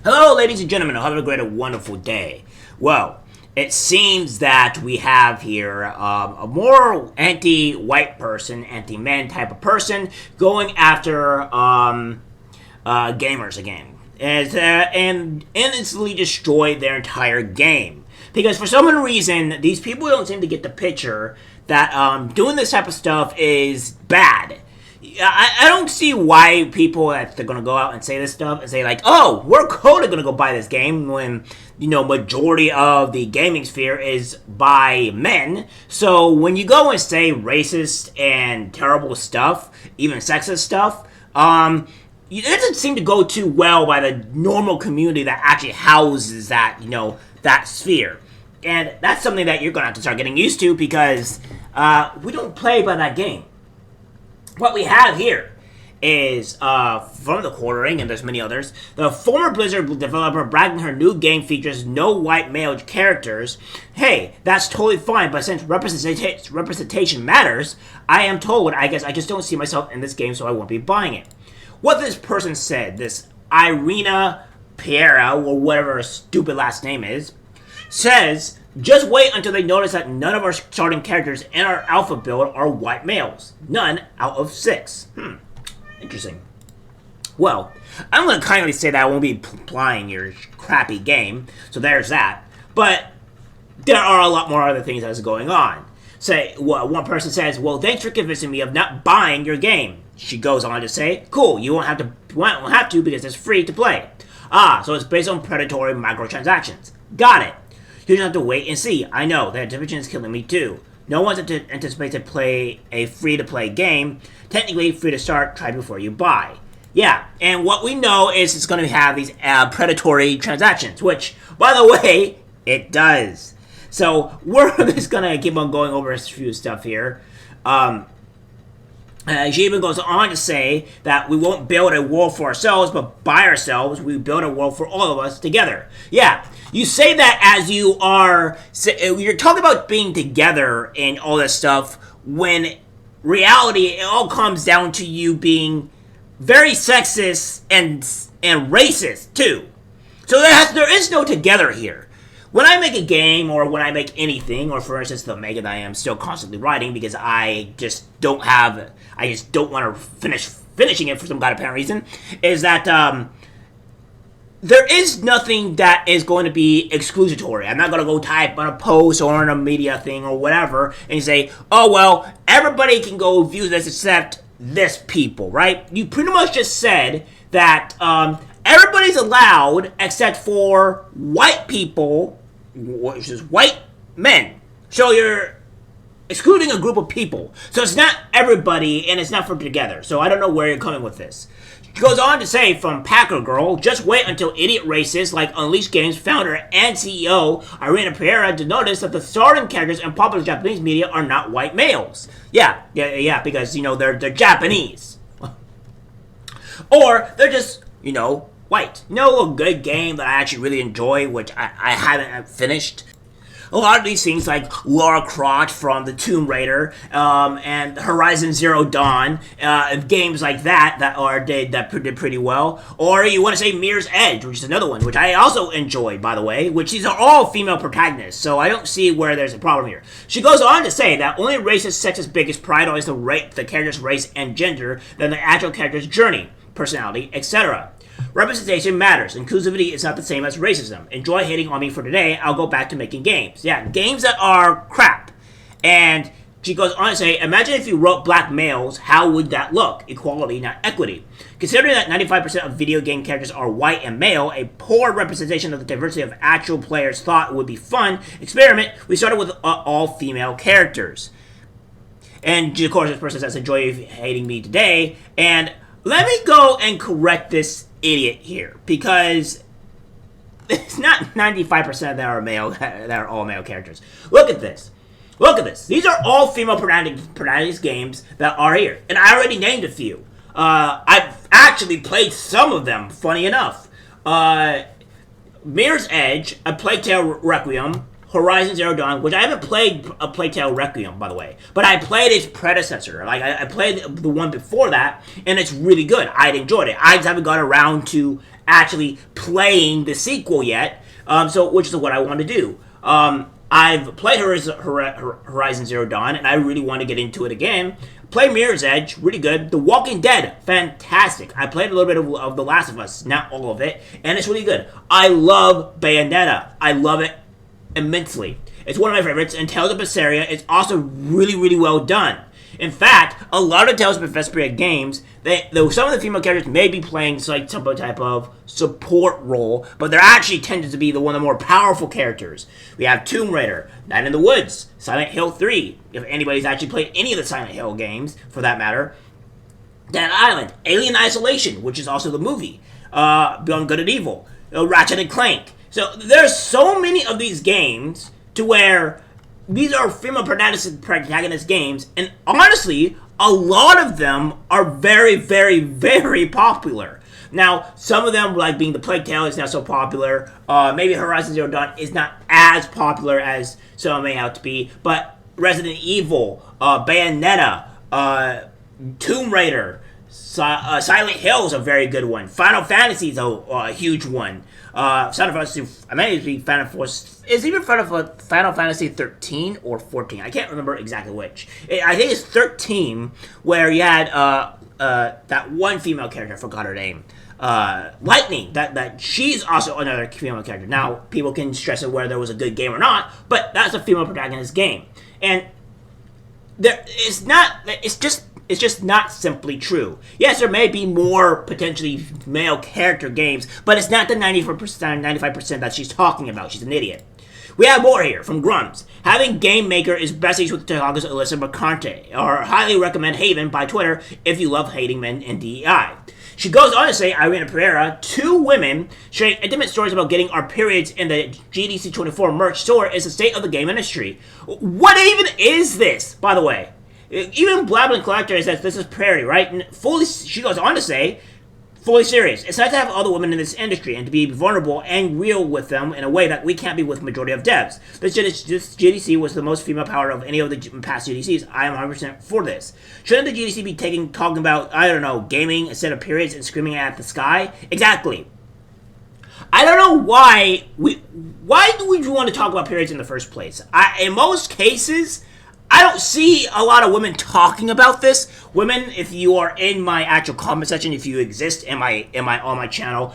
Hello, ladies and gentlemen. I hope you have a great and wonderful day. Well, it seems that we have here a more anti-white person, anti-men type of person going after gamers again, and instantly destroy their entire game. Because for some reason, these people don't seem to get the picture that doing this type of stuff is bad. I don't see why people that they're gonna go out and say this stuff and say like, oh, we're totally gonna go buy this game when majority of the gaming sphere is by men. So when you go and say racist and terrible stuff, even sexist stuff, it doesn't seem to go too well by the normal community that actually houses that that sphere, and that's something that you're gonna have to start getting used to because we don't play by that game. What we have here is, from the Quartering, and there's many others, the former Blizzard developer bragging her new game features no white male characters. Hey, that's totally fine, but since representation matters, I am told, I guess I just don't see myself in this game, so I won't be buying it. What this person said, this Irina Piera, or whatever her stupid last name is, says, just wait until they notice that none of our starting characters in our alpha build are white males. None out of 6. Interesting. Well, I'm going to kindly say that I won't be playing your crappy game, so there's that. But there are a lot more other things that's going on. One person says, well, thanks for convincing me of not buying your game. She goes on to say, cool, you won't have to because it's free to play. So it's based on predatory microtransactions. Got it. You just have to wait and see. I know, that division is killing me too. No one's anticipates to play a free-to-play game. Technically, free to start, try before you buy. Yeah, and what we know is it's going to have these predatory transactions, which, by the way, it does. So, we're just going to keep on going over a few stuff here. She even goes on to say that we won't build a world for ourselves, but by ourselves, we build a world for all of us together. Yeah, you say that as you're talking about being together and all this stuff, when reality, it all comes down to you being very sexist and racist, too. So there is no together here. When I make a game, or when I make anything, or for instance the Mega that I am still constantly writing because I just don't want to finishing it for some apparent reason, is that there is nothing that is going to be exclusatory. I'm not going to go type on a post or on a media thing or whatever and say, oh well, everybody can go view this except this people, right? You pretty much just said that everybody's allowed except for white people, which is white men. So you're excluding a group of people. So it's not everybody, and it's not for together. So I don't know where you're coming with this. She goes on to say, from Packer Girl, just wait until idiot racists like Unleashed Games founder and CEO Irina Piera to notice that the starting characters in popular Japanese media are not white males. Yeah, because, they're Japanese. Or they're just, white. A good game that I actually really enjoy, which I haven't finished. A lot of these things like Lara Croft from the Tomb Raider and Horizon Zero Dawn, games like that did pretty well. Or you want to say Mirror's Edge, which is another one, which I also enjoy, by the way, which these are all female protagonists, so I don't see where there's a problem here. She goes on to say that only racist, sexist, biggest pride always the character's race and gender than the actual character's journey, personality, etc. Representation matters. Inclusivity is not the same as racism. Enjoy hating on me for today. I'll go back to making games. Yeah, games that are crap. And she goes on to say, imagine if you wrote black males, how would that look? Equality, not equity. Considering that 95% of video game characters are white and male, a poor representation of the diversity of actual players thought would be fun experiment, we started with all female characters. And of course, this person says, enjoy hating me today. And let me go and correct this idiot here, because it's not 95% that are male, that are all male characters. Look at this. These are all female protagonist games that are here, and I already named a few. I've actually played some of them, funny enough. Mirror's Edge, A Plague Tale Requiem, Horizon Zero Dawn, which I haven't played a Plague Tale Requiem, by the way, but I played its predecessor. Like, I played the one before that, and it's really good. I enjoyed it. I just haven't got around to actually playing the sequel yet, which is what I want to do. I've played Horizon Zero Dawn, and I really want to get into it again. Play Mirror's Edge, really good. The Walking Dead, fantastic. I played a little bit of The Last of Us, not all of it, and it's really good. I love Bayonetta. I love it immensely. It's one of my favorites, and Tales of Berseria is also really, really well done. In fact, a lot of Tales of Vesperia games, though some of the female characters may be playing like some type of support role, but they're actually tended to be one of the more powerful characters. We have Tomb Raider, Night in the Woods, Silent Hill 3, if anybody's actually played any of the Silent Hill games, for that matter. Dead Island, Alien Isolation, which is also the movie, Beyond Good and Evil, Ratchet and Clank. So there's so many of these games to where these are female protagonist games, and honestly, a lot of them are very, very, very popular. Now, some of them, like being the Plague Tale, is not so popular. Maybe Horizon Zero Dawn is not as popular as some may have to be, but Resident Evil, Bayonetta, Tomb Raider, Silent Hill is a very good one. Final Fantasy is a huge one. Final Fantasy, I mean, it's Final Fantasy. Is even Final Fantasy 13 or 14? I can't remember exactly which. I think it's 13, where you had that one female character. I forgot her name. Lightning. That she's also another female character. Now, people can stress it whether there was a good game or not, but that's a female protagonist game, and it's just not simply true. Yes, there may be more potentially male character games, but it's not the 95% that she's talking about. She's an idiot. We have more here from Grums. Having Game Maker is besties with Chicago's Alyssa Mercante, or highly recommend Haven by Twitter if you love hating men in DEI. She goes on to say, Irina Pereira, 2 women sharing intimate stories about getting our periods in the GDC 24 merch store is the state of the game industry. What even is this, by the way? Even Blabbling Collector says this is parody, right? And she goes on to say, fully serious. It's nice to have all the women in this industry and to be vulnerable and real with them in a way that we can't be with the majority of devs. This GDC was the most female power of any of the past GDCs. I am 100% for this. Shouldn't the GDC be talking about, I don't know, gaming instead of periods and screaming at the sky? Exactly. I don't know why do we want to talk about periods in the first place? In most cases, I don't see a lot of women talking about this. Women, if you are in my actual comment section, if you exist on my channel,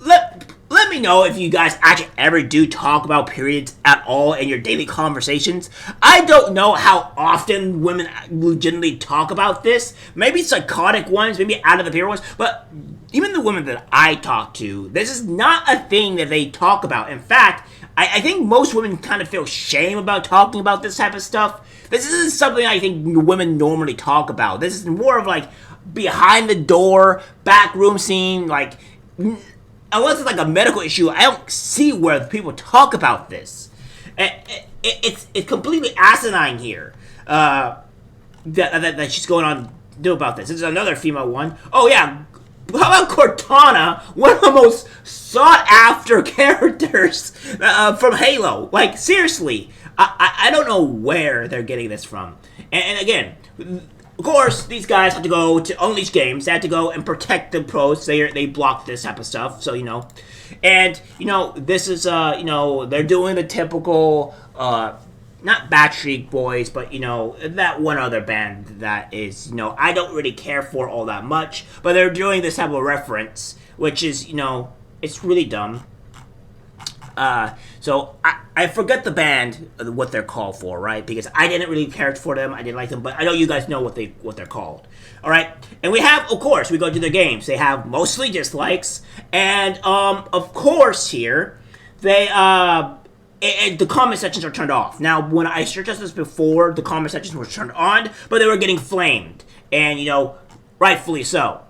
let me know if you guys actually ever do talk about periods at all in your daily conversations. I don't know how often women legitimately talk about this. Maybe psychotic ones, maybe out of the period ones, but even the women that I talk to, this is not a thing that they talk about. In fact, I think most women kind of feel shame about talking about this type of stuff. This isn't something I think women normally talk about. This is more of like behind the door, backroom scene, like, unless it's like a medical issue, I don't see where people talk about this. It's completely asinine here that she's going on to do about this. This is another female one. Oh yeah, how about Cortana, one of the most sought-after characters from Halo? Like, seriously, I don't know where they're getting this from. And again, of course, these guys have to go to Unleashed Games. They have to go and protect the pros. They block this type of stuff, so, And, this is, they're doing the typical, not Backstreet Boys, but, that one other band that is, I don't really care for all that much. But they're doing this type of reference, which is, it's really dumb. So I forget the band, what they're called for, right? Because I didn't really care for them. I didn't like them, but I know you guys know what they're called. All right, and we have, of course, we go to their games. They have mostly dislikes, and of course here they the comment sections are turned off. Now, when I searched this before, the comment sections were turned on, but they were getting flamed, and rightfully so.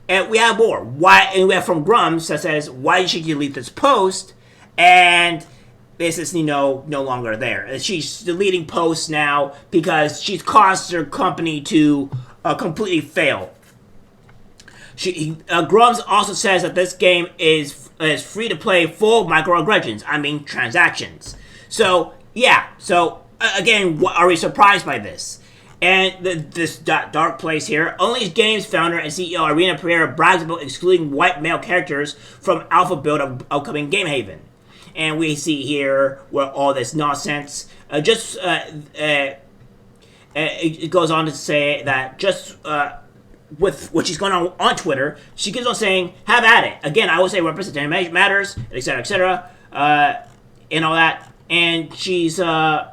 And we have more. And we have from Grums that says, why did she delete this post? And this is, no longer there. And she's deleting posts now because she's caused her company to completely fail. Grums also says that this game is free to play full microaggressions. I mean, transactions. So, Yeah, so, again, are we surprised by this? And this dark place here, only game's founder and CEO Irina Pereira brags about excluding white male characters from alpha build of upcoming Game Haven. And we see here where all this nonsense, it goes on to say that just with what she's going on Twitter, she keeps on saying, have at it. Again, I would say representation matters, etc., and all that. And she's just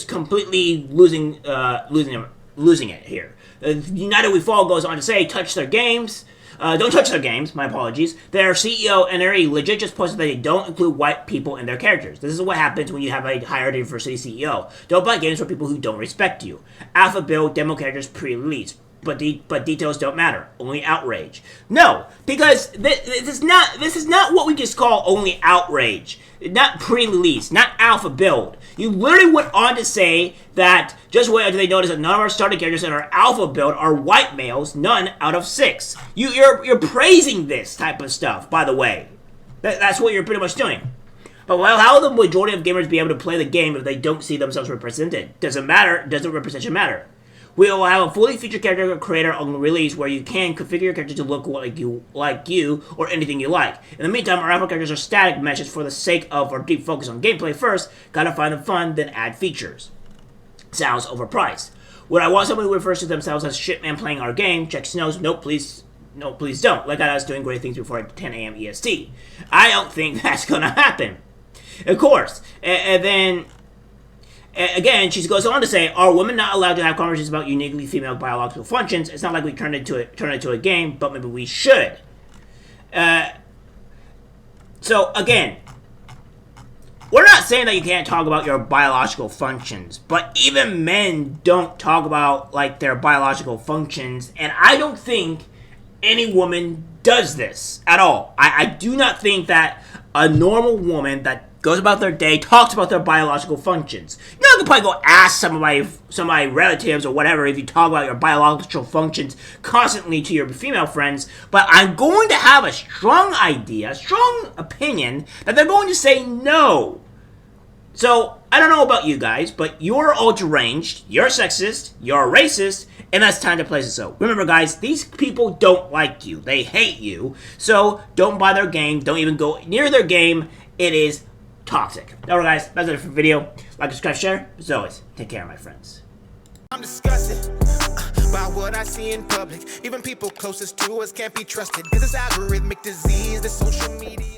completely losing it here. United We Fall goes on to say, touch their games. Don't touch their games, my apologies. Their CEO and their legit just posted that they don't include white people in their characters. This is what happens when you have a higher diversity CEO. Don't buy games for people who don't respect you. Alpha build demo characters pre-release. But details don't matter. Only outrage. No, because this is not what we just call only outrage. Not pre-release, not alpha build. You literally went on to say that just wait until they notice that none of our starting characters in our alpha build are white males, none out of 6. You're praising this type of stuff, by the way. That's what you're pretty much doing. But well, how will the majority of gamers be able to play the game if they don't see themselves represented? Doesn't matter. Doesn't representation matter? We will have a fully featured character creator on release where you can configure your character to look like you, or anything you like. In the meantime, our alpha characters are static meshes for the sake of our deep focus on gameplay first. Gotta find them fun, then add features. Sounds overpriced. Would I want somebody who refers to themselves as shitman playing our game? Check Snows. Nope, please. No, please don't. Like I was doing great things before 10 a.m. EST. I don't think that's gonna happen. Of course. And then... Again, she goes on to say, are women not allowed to have conversations about uniquely female biological functions? It's not like we turn it into a game, but maybe we should. So, again, we're not saying that you can't talk about your biological functions, but even men don't talk about, like, their biological functions, and I don't think any woman does this at all. I do not think that a normal woman that goes about their day, talks about their biological functions. You know, I could probably go ask some of my relatives or whatever if you talk about your biological functions constantly to your female friends, but I'm going to have a strong idea, a strong opinion, that they're going to say no. So, I don't know about you guys, but you're all deranged, you're sexist, you're racist, and that's time to place it so. Remember guys, these people don't like you, they hate you, so don't buy their game, don't even go near their game, it is toxic. Alright guys, that's it for the video. Like, subscribe, share. As always, take care, my friends. I'm disgusted by what I see in public. Even people closest to us can't be trusted. This is algorithmic disease, the social media.